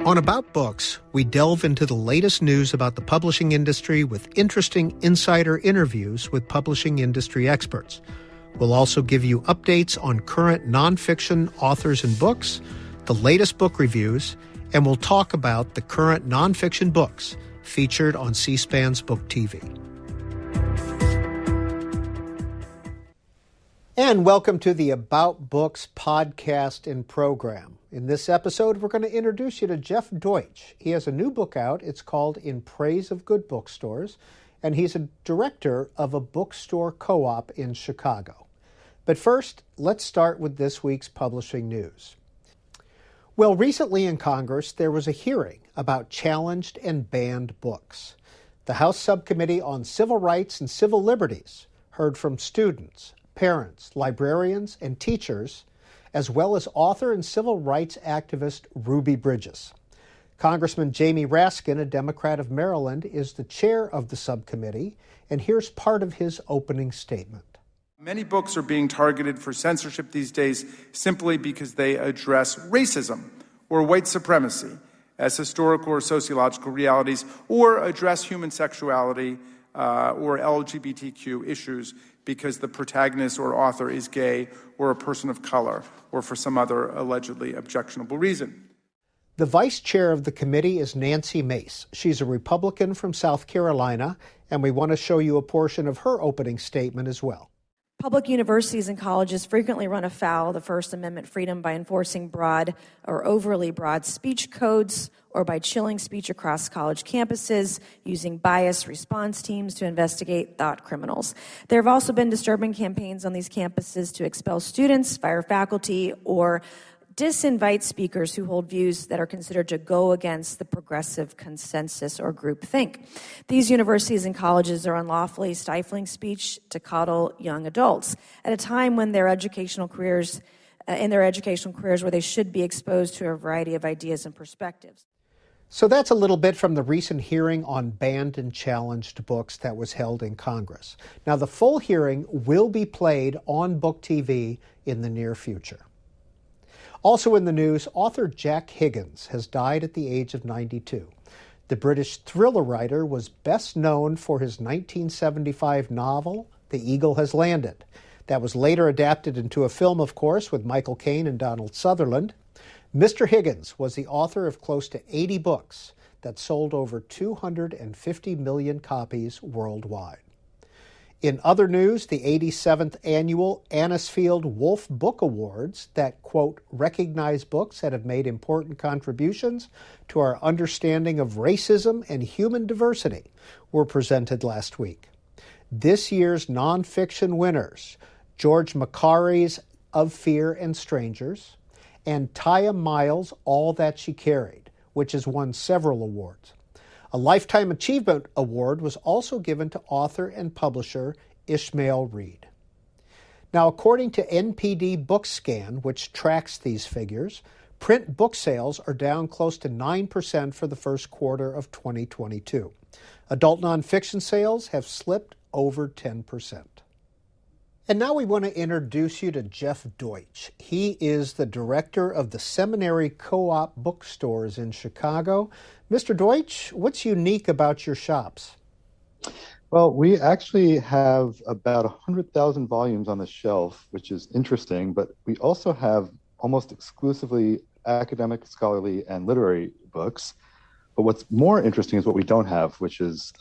On About Books, we delve into the latest news about the publishing industry with interesting insider interviews with publishing industry experts. We'll also give you updates on current nonfiction authors and books, the latest book reviews, and we'll talk about the current nonfiction books featured on C-SPAN's BookTV. And welcome to the About Books podcast and program. In this episode, we're going to introduce you to Jeff Deutsch. He has a new book out. It's called In Praise of Good Bookstores, and he's a director of a bookstore co-op in Chicago. But first, let's start with this week's publishing news. Well, recently in Congress, there was a hearing about challenged and banned books. The House Subcommittee on Civil Rights and Civil Liberties heard from students, parents, librarians, and teachers, as well as author and civil rights activist Ruby Bridges. Congressman Jamie Raskin, a Democrat of Maryland, is the chair of the subcommittee, and here's part of his opening statement. Many books are being targeted for censorship these days simply because they address racism or white supremacy as historical or sociological realities, or address human sexuality or LGBTQ issues because the protagonist or author is gay or a person of color or for some other allegedly objectionable reason. The vice chair of the committee is Nancy Mace. She's a Republican from South Carolina, and we want to show you a portion of her opening statement as well. Public universities and colleges frequently run afoul of the First Amendment freedom by enforcing broad or overly broad speech codes or by chilling speech across college campuses, using biased response teams to investigate thought criminals. There have also been disturbing campaigns on these campuses to expel students, fire faculty, or disinvite speakers who hold views that are considered to go against the progressive consensus or groupthink. These universities and colleges are unlawfully stifling speech to coddle young adults at a time when in their educational careers where they should be exposed to a variety of ideas and perspectives. So that's a little bit from the recent hearing on banned and challenged books that was held in Congress. Now, the full hearing will be played on BookTV in the near future. Also in the news, author Jack Higgins has died at the age of 92. The British thriller writer was best known for his 1975 novel, The Eagle Has Landed. That was later adapted into a film, of course, with Michael Caine and Donald Sutherland. Mr. Higgins was the author of close to 80 books that sold over 250 million copies worldwide. In other news, the 87th annual Anisfield Wolf Book Awards that, quote, recognize books that have made important contributions to our understanding of racism and human diversity were presented last week. This year's nonfiction winners, George Macari's Of Fear and Strangers, and Taya Miles' All That She Carried, which has won several awards. A Lifetime Achievement Award was also given to author and publisher Ishmael Reed. Now, according to NPD BookScan, which tracks these figures, print book sales are down close to 9% for the first quarter of 2022. Adult nonfiction sales have slipped over 10%. And now we want to introduce you to Jeff Deutsch. He is the director of the Seminary Co-op Bookstores in Chicago. Mr. Deutsch, what's unique about your shops? Well, we actually have about 100,000 volumes on the shelf, which is interesting, but we also have almost exclusively academic, scholarly, and literary books. But what's more interesting is what we don't have, which is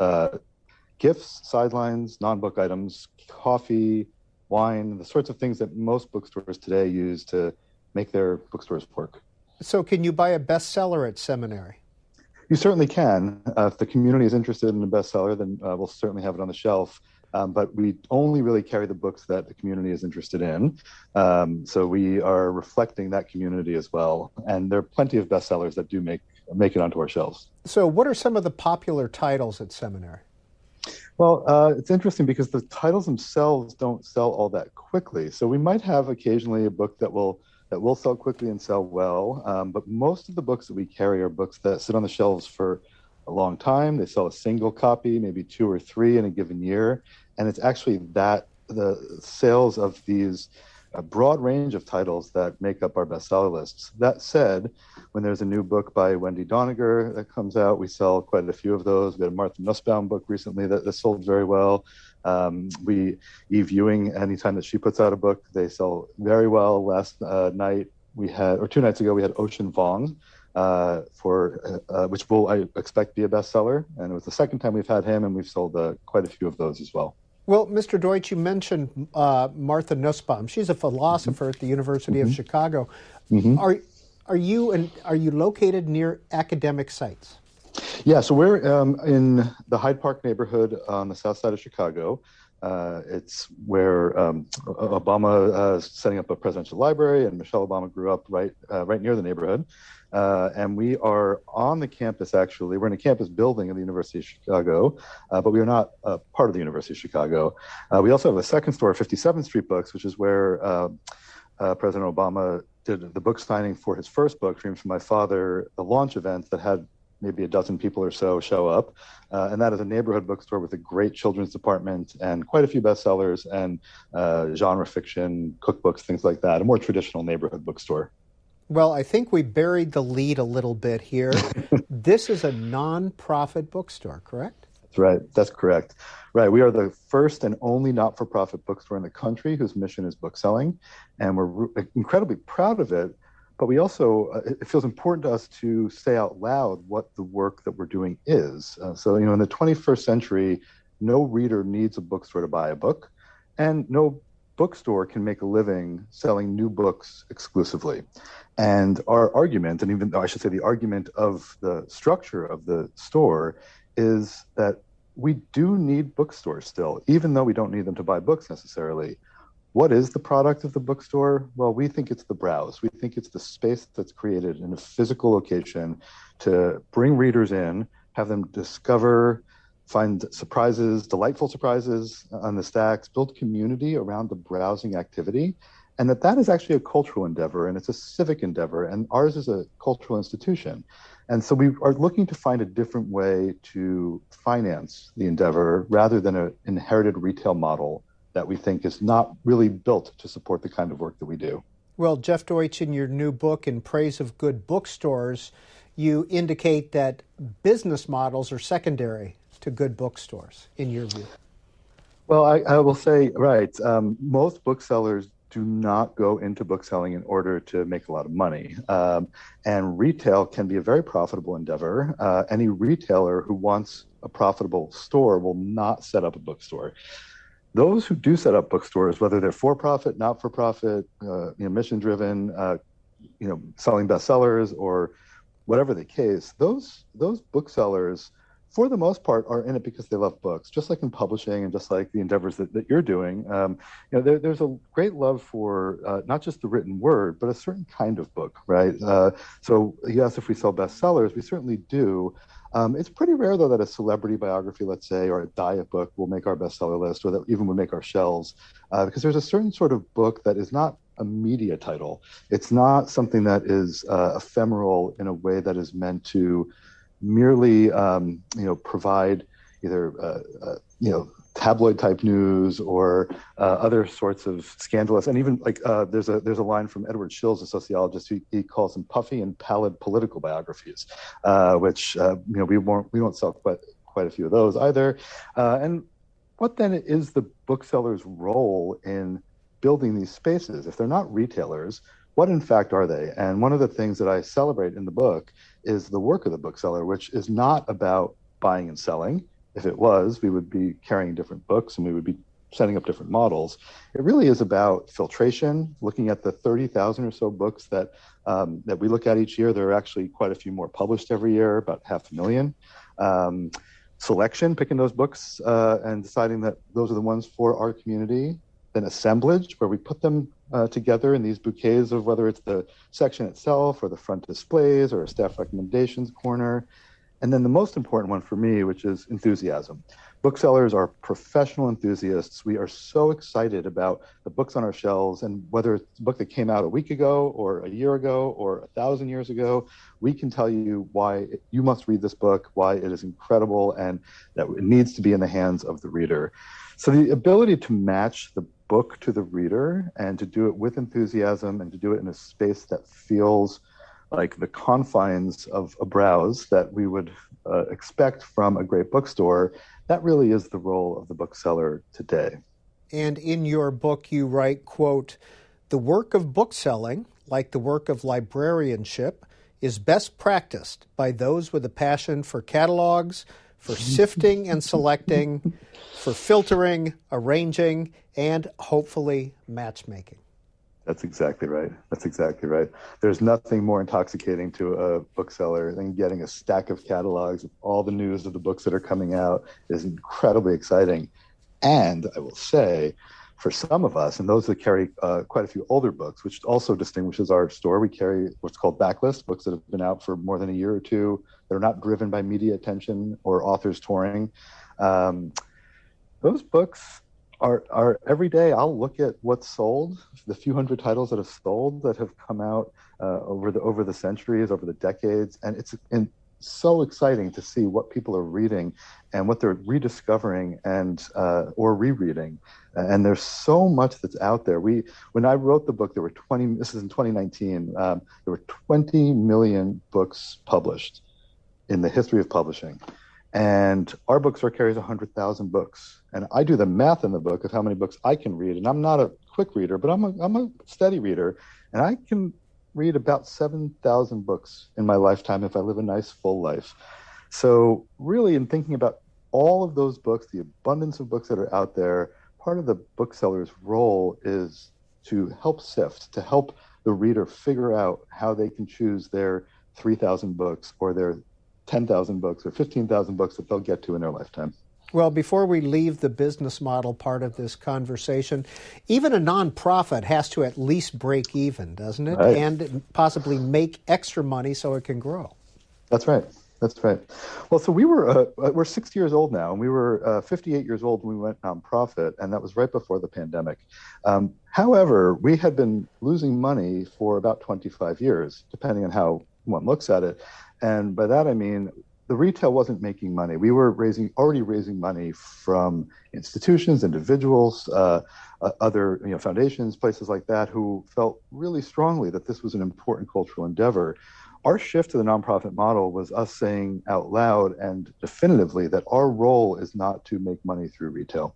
gifts, sidelines, non-book items, coffee, wine, the sorts of things that most bookstores today use to make their bookstores work. So can you buy a bestseller at Seminary? You certainly can. If the community is interested in a bestseller, then we'll certainly have it on the shelf. But we only really carry the books that the community is interested in. So we are reflecting that community as well. And there are plenty of bestsellers that do make it onto our shelves. So what are some of the popular titles at Seminary? Well, it's interesting because the titles themselves don't sell all that quickly. So we might have occasionally a book that will sell quickly and sell well. But most of the books that we carry are books that sit on the shelves for a long time. They sell a single copy, maybe 2 or 3 in a given year. And it's actually that the sales of these a broad range of titles that make up our bestseller lists. That said, when there's a new book by Wendy Doniger that comes out, we sell quite a few of those. We had a Martha Nussbaum book recently that sold very well. Eve Ewing, anytime that she puts out a book, they sell very well. Last night we had, or 2 nights ago, we had Ocean Vuong, which will, I expect, be a bestseller. And it was the second time we've had him, and we've sold quite a few of those as well. Well, Mr. Deutsch, you mentioned Martha Nussbaum. She's a philosopher at the University of Chicago. Are you located near academic sites? Yeah, so we're in the Hyde Park neighborhood on the south side of Chicago. It's where Obama is setting up a presidential library, and Michelle Obama grew up right near the neighborhood. And we are on the campus, actually. We're in a campus building of the University of Chicago, but we are not part of the University of Chicago. We also have a second store, 57th Street Books, which is where President Obama did the book signing for his first book, Dreams from My Father, the launch event that had maybe a dozen people or so show up. And that is a neighborhood bookstore with a great children's department and quite a few bestsellers and genre fiction, cookbooks, things like that, a more traditional neighborhood bookstore. Well, I think we buried the lead a little bit here. This is a nonprofit bookstore, correct? That's right. That's correct. Right. We are the first and only not-for-profit bookstore in the country whose mission is bookselling, and we're incredibly proud of it. But we also, it feels important to us to say out loud what the work that we're doing is. So, in the 21st century, no reader needs a bookstore to buy a book, and no bookstore can make a living selling new books exclusively. And our argument, and even though I should say the argument of the structure of the store, is that we do need bookstores still, even though we don't need them to buy books necessarily. What is the product of the bookstore? Well, we think it's the browse. We think it's the space that's created in a physical location to bring readers in, have them discover, find surprises, delightful surprises on the stacks, build community around the browsing activity, and that is actually a cultural endeavor, and it's a civic endeavor, and ours is a cultural institution. And so we are looking to find a different way to finance the endeavor rather than an inherited retail model that we think is not really built to support the kind of work that we do. Well, Jeff Deutsch, in your new book, In Praise of Good Bookstores, you indicate that business models are secondary to good bookstores, in your view. Well, I will say, right, most booksellers do not go into bookselling in order to make a lot of money. And retail can be a very profitable endeavor. Any retailer who wants a profitable store will not set up a bookstore. Those who do set up bookstores, whether they're for-profit, not-for-profit, mission-driven, selling bestsellers, or whatever the case, those booksellers, for the most part, are in it because they love books, just like in publishing and just like the endeavors that you're doing. There's a great love for not just the written word, but a certain kind of book, right? So you asked if we sell bestsellers. We certainly do. It's pretty rare, though, that a celebrity biography, let's say, or a diet book will make our bestseller list, or that even would make our shelves, because there's a certain sort of book that is not a media title. It's not something that is ephemeral in a way that is meant to merely, provide either, tabloid type news or other sorts of scandalous, and even like there's a line from Edward Shills, a sociologist, who he calls them puffy and pallid political biographies, which we won't sell quite a few of those either. And what then is the bookseller's role in building these spaces? If they're not retailers, what in fact are they? And one of the things that I celebrate in the book is the work of the bookseller, which is not about buying and selling. If it was, we would be carrying different books and we would be setting up different models. It really is about filtration, looking at the 30,000 or so books that we look at each year. There are actually quite a few more published every year, about 500,000. Selection, picking those books and deciding that those are the ones for our community. Then assemblage, where we put them together in these bouquets of whether it's the section itself or the front displays or a staff recommendations corner. And then the most important one for me, which is enthusiasm. Booksellers are professional enthusiasts. We are so excited about the books on our shelves, and whether it's a book that came out a week ago or a year ago or 1,000 years ago, we can tell you why you must read this book, why it is incredible, and that it needs to be in the hands of the reader. So the ability to match the book to the reader and to do it with enthusiasm and to do it in a space that feels like the confines of a browse that we would expect from a great bookstore, that really is the role of the bookseller today. And in your book, you write, quote, "The work of bookselling, like the work of librarianship, is best practiced by those with a passion for catalogs, for sifting and selecting, for filtering, arranging, and hopefully matchmaking." That's exactly right. That's exactly right. There's nothing more intoxicating to a bookseller than getting a stack of catalogs of all the news of the books that are coming out. It is incredibly exciting. And I will say, for some of us, and those that carry quite a few older books, which also distinguishes our store, we carry what's called backlist, books that have been out for more than a year or two, that are not driven by media attention or authors touring. Those books are every day. I'll look at what's sold, the few hundred titles that have sold that have come out over the centuries, over the decades, and it's so exciting to see what people are reading and what they're rediscovering and or rereading. And there's so much that's out there. When I wrote the book, there were 20. This is in 2019. There were 20 million books published in the history of publishing. And our bookstore carries 100,000 books. And I do the math in the book of how many books I can read. And I'm not a quick reader, but I'm a steady reader. And I can read about 7,000 books in my lifetime if I live a nice full life. So really, in thinking about all of those books, the abundance of books that are out there, part of the bookseller's role is to help sift, to help the reader figure out how they can choose their 3,000 books or their 10,000 books or 15,000 books that they'll get to in their lifetime. Well, before we leave the business model part of this conversation, even a nonprofit has to at least break even, doesn't it? Right. And possibly make extra money so it can grow. That's right. That's right. Well, so we're 60 years old now, and we were 58 years old when we went nonprofit, and that was right before the pandemic. However, we had been losing money for about 25 years, depending on how one looks at it. And by that, I mean, the retail wasn't making money. We were already raising money from institutions, individuals, other foundations, places like that, who felt really strongly that this was an important cultural endeavor. Our shift to the nonprofit model was us saying out loud and definitively that our role is not to make money through retail.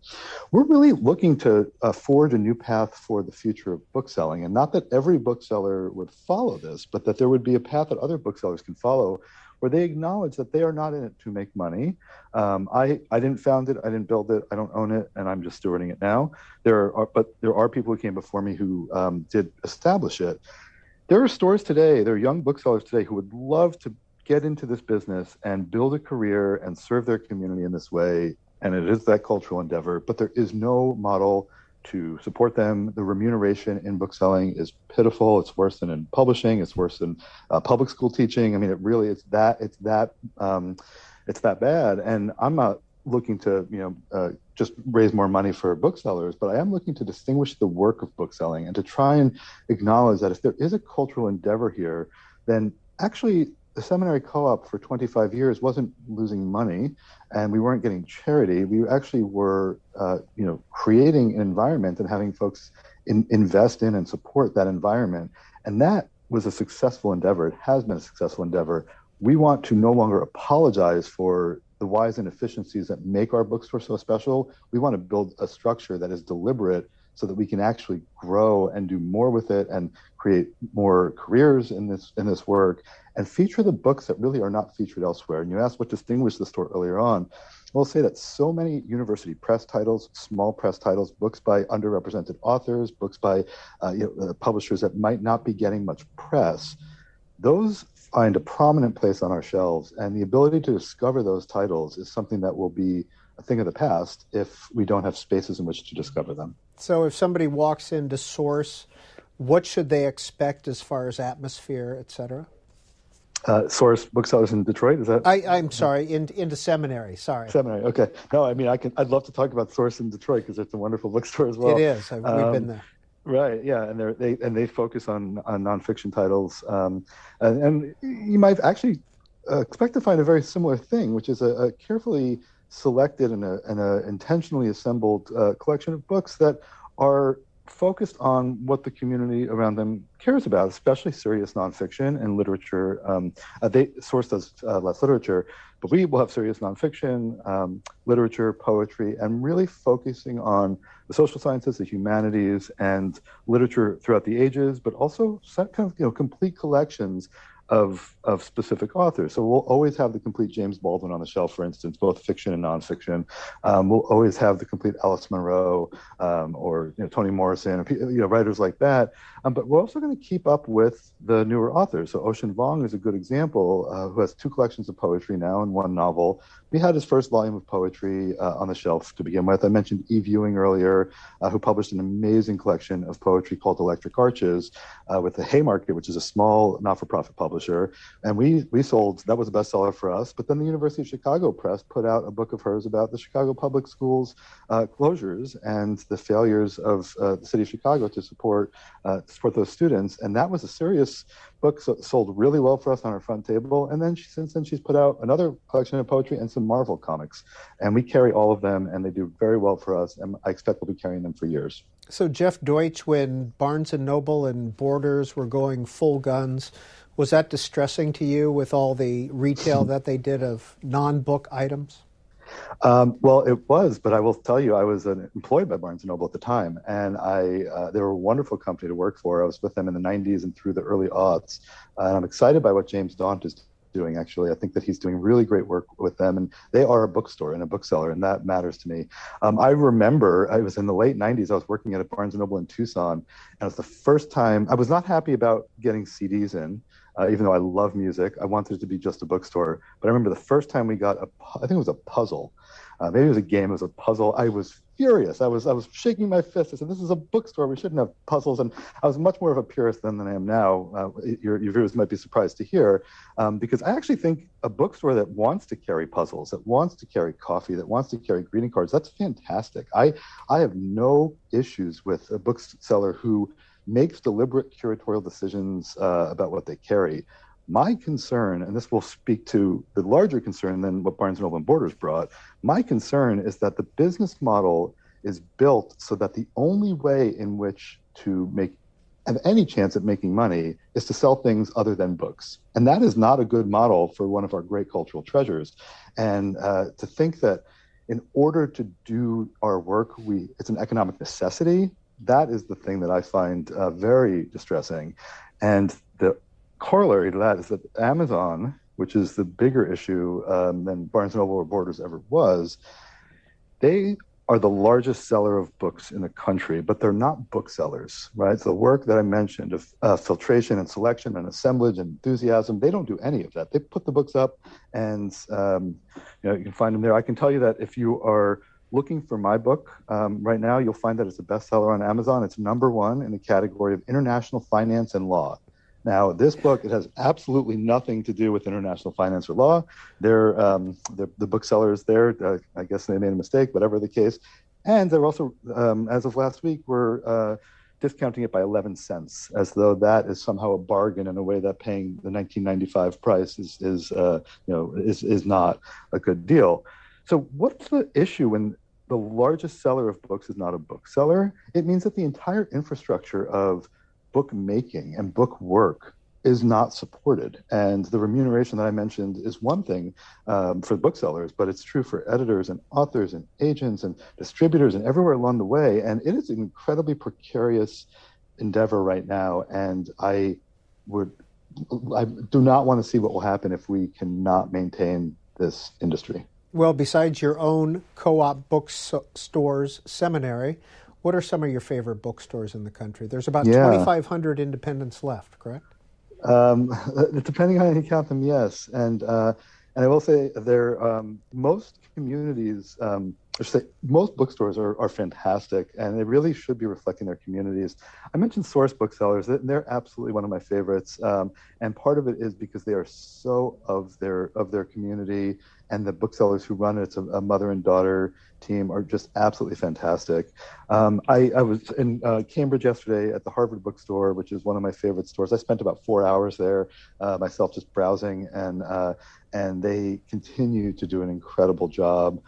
We're really looking to forge a new path for the future of bookselling, and not that every bookseller would follow this, but that there would be a path that other booksellers can follow where they acknowledge that they are not in it to make money. I didn't found it, I didn't build it, I don't own it, and I'm just stewarding it now. But there are people who came before me who did establish it. There are stores today, there are young booksellers today who would love to get into this business and build a career and serve their community in this way. And it is that cultural endeavor, but there is no model to support them. The remuneration in bookselling is pitiful. It's worse than in publishing. It's worse than public school teaching. I mean, it's that bad. And I'm not looking to just raise more money for booksellers, but I am looking to distinguish the work of bookselling and to try and acknowledge that if there is a cultural endeavor here, then actually the Seminary Co-op for 25 years wasn't losing money, and we weren't getting charity. We actually were creating an environment and having folks invest in and support that environment. And that was a successful endeavor. It has been a successful endeavor. We want to no longer apologize for the whys and efficiencies that make our bookstore so special. We want to build a structure that is deliberate so that we can actually grow and do more with it and create more careers in this work and feature the books that really are not featured elsewhere. And you asked what distinguished the store earlier on. I'll say that so many university press titles, small press titles, books by underrepresented authors, books by publishers that might not be getting much press, those find a prominent place on our shelves, and the ability to discover those titles is something that will be a thing of the past if we don't have spaces in which to discover them. So if somebody walks into Source, what should they expect as far as atmosphere, et cetera? Source Booksellers in Detroit, is that? I'm sorry, into Seminary, sorry. Seminary, okay. No, I mean, I'd love to talk about Source in Detroit because it's a wonderful bookstore as well. It is, we've been there. Right, yeah, and they focus on nonfiction titles, and you might actually expect to find a very similar thing, which is a carefully selected in a intentionally assembled collection of books that are focused on what the community around them cares about, especially serious nonfiction and literature. They Source does less literature, but we will have serious nonfiction, literature, poetry, and really focusing on the social sciences, the humanities, and literature throughout the ages, but also kind of complete collections of specific authors. So we'll always have the complete James Baldwin on the shelf, for instance, both fiction and nonfiction. We'll always have the complete Alice Munro or Toni Morrison, writers like that. But we're also going to keep up with the newer authors. So Ocean Vuong is a good example, who has 2 collections of poetry now and 1 novel. We had his first volume of poetry on the shelf to begin with. I mentioned Eve Ewing earlier, who published an amazing collection of poetry called Electric Arches with the Haymarket, which is a small not-for-profit publisher. And we sold, that was a bestseller for us. But then the University of Chicago Press put out a book of hers about the Chicago public schools closures and the failures of the city of Chicago to support those students. And that was a serious book, sold really well for us on our front table. And then since then, she's put out another collection of poetry and some Marvel comics. And we carry all of them, and they do very well for us. And I expect we'll be carrying them for years. So Jeff Deutsch, when Barnes & Noble and Borders were going full guns, was that distressing to you with all the retail that they did of non-book items? Well, it was, but I will tell you, I was employed by Barnes & Noble at the time, and they were a wonderful company to work for. I was with them in the 90s and through the early aughts, and I'm excited by what James Daunt is doing, actually. I think that he's doing really great work with them, and they are a bookstore and a bookseller, and that matters to me. I remember, I was in the late 90s, I was working at a Barnes & Noble in Tucson, and it was the first time, I was not happy about getting CDs in, even though I love music. I wanted it to be just a bookstore. But I remember the first time we got I think it was a puzzle. Maybe it was a game, it was a puzzle. I was furious. I was shaking my fist. I said, this is a bookstore. We shouldn't have puzzles. And I was much more of a purist than I am now. Your viewers might be surprised to hear, because I actually think a bookstore that wants to carry puzzles, that wants to carry coffee, that wants to carry greeting cards, that's fantastic. I have no issues with a bookseller who makes deliberate curatorial decisions about what they carry. My concern, and this will speak to the larger concern than what Barnes & Noble and Borders brought, my concern is that the business model is built so that the only way in which to have any chance at making money is to sell things other than books. And that is not a good model for one of our great cultural treasures. And to think that in order to do our work, it's an economic necessity, that is the thing that I find very distressing. And the corollary to that is that Amazon, which is the bigger issue than Barnes & Noble or Borders ever was, they are the largest seller of books in the country, but they're not booksellers, right? So the work that I mentioned of filtration and selection and assemblage and enthusiasm, they don't do any of that. They put the books up and you can find them there. I can tell you that if you are looking for my book right now, you'll find that it's a bestseller on Amazon. It's #1 in the category of international finance and law. Now, this book, it has absolutely nothing to do with international finance or law. They're the booksellers there. I guess they made a mistake, whatever the case. And they're also, as of last week, we're discounting it by 11 cents, as though that is somehow a bargain in a way that paying the 1995 price is not a good deal. So what's the issue when the largest seller of books is not a bookseller? It means that the entire infrastructure of book making and book work is not supported. And the remuneration that I mentioned is one thing for booksellers, but it's true for editors and authors and agents and distributors and everywhere along the way. And it is an incredibly precarious endeavor right now. And I do not want to see what will happen if we cannot maintain this industry. Well, besides your own co-op bookstores, Seminary, what are some of your favorite bookstores in the country? There's about 2,500 independents left, correct? Depending on how you count them, yes. And I will say most communities should say, most bookstores are fantastic, and they really should be reflecting their communities. I mentioned source booksellers; they're absolutely one of my favorites, and part of it is because they are so of their community, and the booksellers who run it, it's a mother and daughter team, are just absolutely fantastic. I was in Cambridge yesterday at the Harvard Bookstore, which is one of my favorite stores. I spent about 4 hours there myself, just browsing, and they continue to do an incredible job.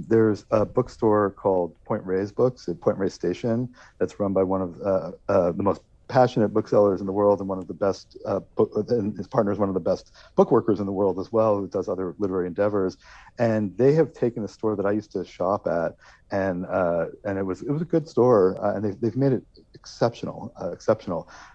There's a bookstore called Point Reyes Books at Point Reyes Station that's run by one of the most passionate booksellers in the world, and one of the best and his partner is one of the best bookworkers in the world as well, who does other literary endeavors. And they have taken a store that I used to shop at, and it was a good store, and they've made it exceptional.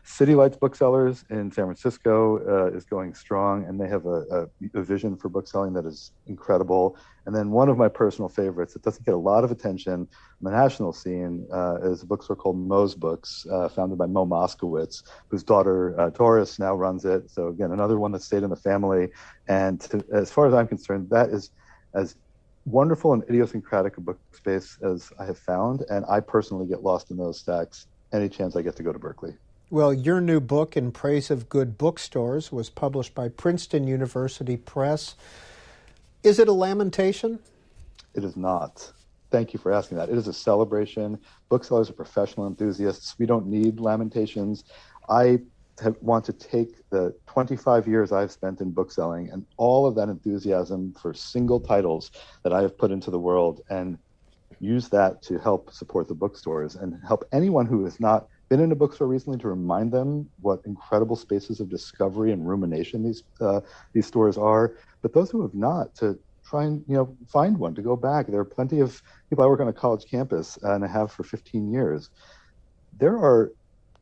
City Lights Booksellers in San Francisco is going strong, and they have a vision for bookselling that is incredible. And then one of my personal favorites that doesn't get a lot of attention on the national scene is a bookstore called Mo's Books, founded by Mo Moskowitz, whose daughter Doris now runs it. So again, another one that stayed in the family. And as far as I'm concerned, that is as wonderful and idiosyncratic a book space as I have found. And I personally get lost in those stacks any chance I get to go to Berkeley. Well, your new book, In Praise of Good Bookstores, was published by Princeton University Press. Is it a lamentation? It is not. Thank you for asking that. It is a celebration. Booksellers are professional enthusiasts. We don't need lamentations. I want to take the 25 years I've spent in bookselling and all of that enthusiasm for single titles that I have put into the world and use that to help support the bookstores and help anyone who has not been in a bookstore recently, to remind them what incredible spaces of discovery and rumination these stores are. But those who have not, to try and find one, to go back. There are plenty of people. I work on a college campus, and I have for 15 years. There are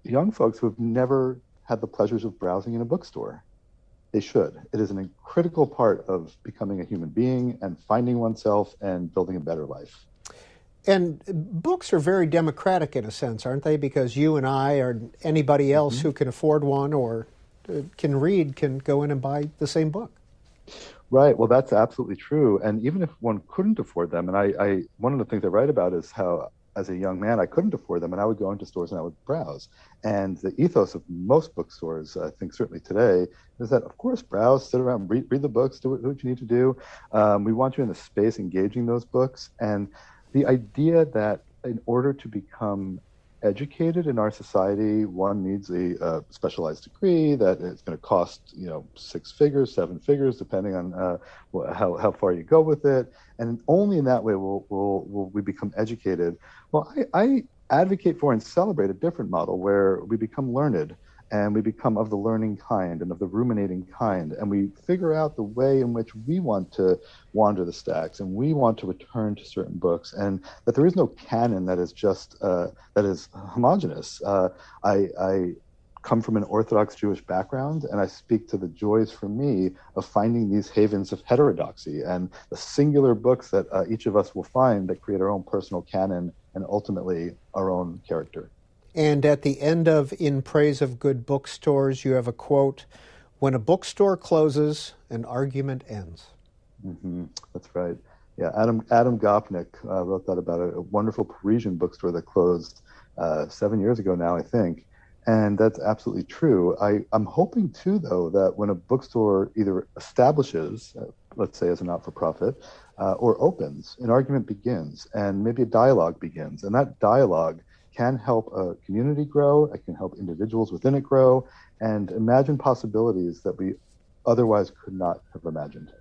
young folks who have never had the pleasures of browsing in a bookstore. They should. It is a critical part of becoming a human being and finding oneself and building a better life. And books are very democratic in a sense, aren't they? Because you and I, or anybody else who can afford one or can read, can go in and buy the same book. Right. Well, that's absolutely true. And even if one couldn't afford them, and I one of the things I write about is how, as a young man, I couldn't afford them, and I would go into stores and I would browse. And the ethos of most bookstores, I think certainly today, is that, of course, browse, sit around, read the books, do what you need to do. We want you in the space engaging those books. And the idea that in order to become educated in our society, one needs a specialized degree that is going to cost 6 figures, 7 figures, depending on how far you go with it, and only in that way will we become educated. Well, I advocate for and celebrate a different model where we become learned, and we become of the learning kind and of the ruminating kind, and we figure out the way in which we want to wander the stacks, and we want to return to certain books, and that there is no canon that is just that is homogenous. I come from an Orthodox Jewish background, and I speak to the joys for me of finding these havens of heterodoxy and the singular books that each of us will find that create our own personal canon and ultimately our own character. And at the end of In Praise of Good Bookstores, you have a quote, "When a bookstore closes, an argument ends." Mm-hmm. That's right. Yeah, Adam Gopnik wrote that about a wonderful Parisian bookstore that closed 7 years ago now, I think. And that's absolutely true. I'm hoping, too, though, that when a bookstore either establishes, let's say as a not-for-profit, or opens, an argument begins, and maybe a dialogue begins. And that dialogue can help a community grow, it can help individuals within it grow, and imagine possibilities that we otherwise could not have imagined.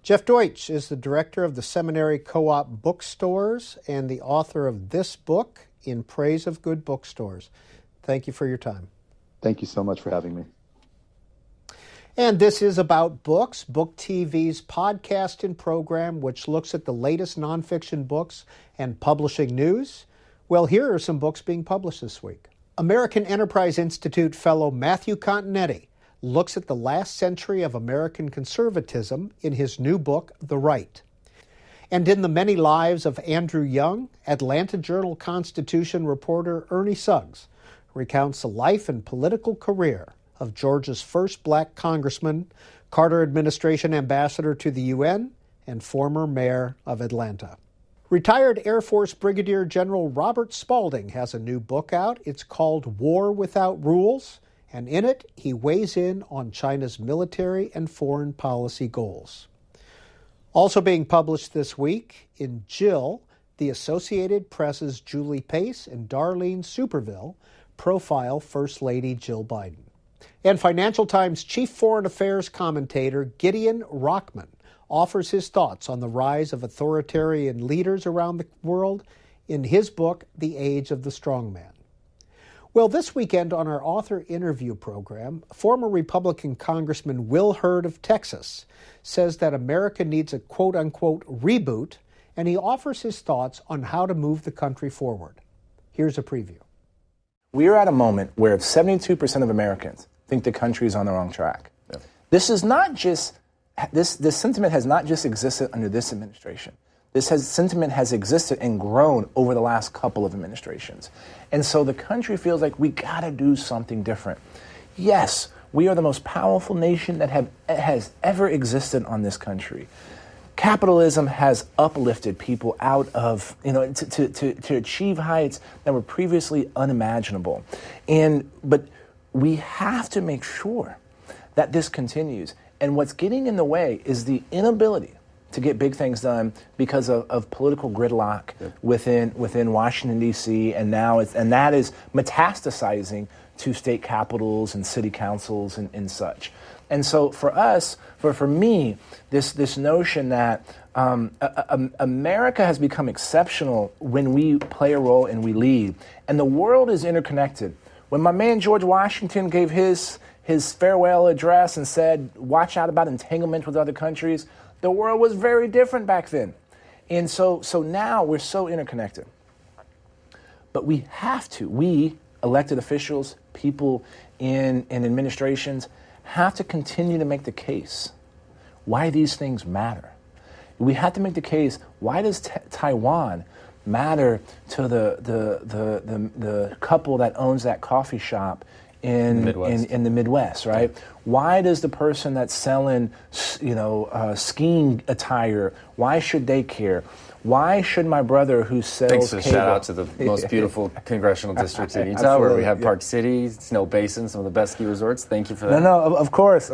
Jeff Deutsch is the director of the Seminary Co-op Bookstores and the author of this book, In Praise of Good Bookstores. Thank you for your time. Thank you so much for having me. And this is About Books, BookTV's podcast and program, which looks at the latest nonfiction books and publishing news. Well, here are some books being published this week. American Enterprise Institute fellow Matthew Continetti looks at the last century of American conservatism in his new book, The Right. And in the many lives of Andrew Young, Atlanta Journal-Constitution reporter Ernie Suggs recounts the life and political career of Georgia's first black congressman, Carter administration ambassador to the UN, and former mayor of Atlanta. Retired Air Force Brigadier General Robert Spalding has a new book out. It's called War Without Rules, and in it, he weighs in on China's military and foreign policy goals. Also being published this week, in Jill, the Associated Press's Julie Pace and Darlene Superville profile First Lady Jill Biden. And Financial Times chief foreign affairs commentator Gideon Rockman offers his thoughts on the rise of authoritarian leaders around the world in his book, The Age of the Strongman. Well, this weekend on our author interview program, former Republican Congressman Will Hurd of Texas says that America needs a quote-unquote reboot, and he offers his thoughts on how to move the country forward. Here's a preview. We are at a moment where 72% of Americans think the country is on the wrong track. Yeah. This sentiment has not just existed under this administration. Sentiment has existed and grown over the last couple of administrations. And so the country feels like we got to do something different. Yes, we are the most powerful nation that has ever existed on this country. Capitalism has uplifted people out of, to achieve heights that were previously unimaginable. But we have to make sure that this continues. And what's getting in the way is the inability to get big things done because of political gridlock within Washington, D.C., and that is metastasizing to state capitals and city councils and such. And so for us, for me, this notion that America has become exceptional when we play a role and we lead, and the world is interconnected. When my man George Washington gave his farewell address and said, watch out about entanglement with other countries, the world was very different back then. And so now we're so interconnected. But we elected officials, people in administrations, have to continue to make the case why these things matter. We have to make the case, why does Taiwan matter to the couple that owns that coffee shop in the Midwest, right? Yeah. Why does the person that's selling, skiing attire, why should they care? Why should my brother who sells Thanks for the cable? Shout out to the most beautiful congressional districts in Utah, where we have Park City, Snow Basin, some of the best ski resorts. Thank you for that. No, of course.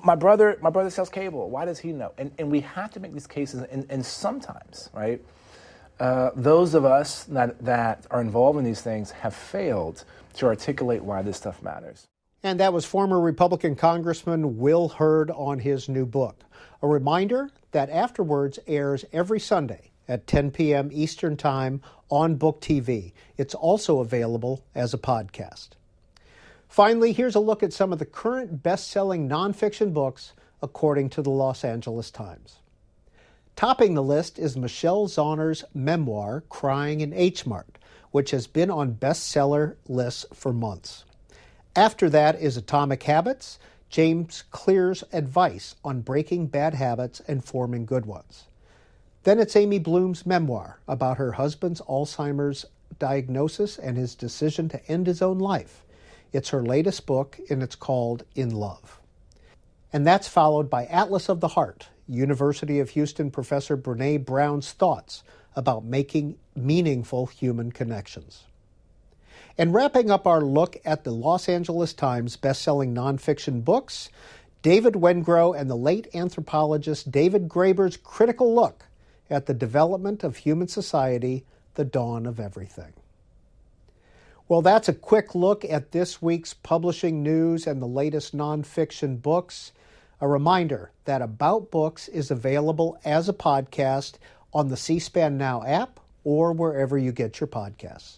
My brother sells cable. Why does he know? And we have to make these cases, and sometimes, right, those of us that are involved in these things have failed to articulate why this stuff matters. And that was former Republican Congressman Will Hurd on his new book. A reminder that Afterwards airs every Sunday at 10 p.m. Eastern Time on BookTV. It's also available as a podcast. Finally, here's a look at some of the current best-selling nonfiction books according to the Los Angeles Times. Topping the list is Michelle Zauner's memoir, Crying in H Mart, which has been on bestseller lists for months. After that is Atomic Habits, James Clear's advice on breaking bad habits and forming good ones. Then it's Amy Bloom's memoir about her husband's Alzheimer's diagnosis and his decision to end his own life. It's her latest book, and it's called In Love. And that's followed by Atlas of the Heart, University of Houston professor Brene Brown's thoughts about making meaningful human connections. And wrapping up our look at the Los Angeles Times best-selling nonfiction books, David Wengrow and the late anthropologist David Graeber's critical look at the development of human society, the dawn of everything. Well, that's a quick look at this week's publishing news and the latest nonfiction books. A reminder that About Books is available as a podcast on the C-SPAN Now app or wherever you get your podcasts.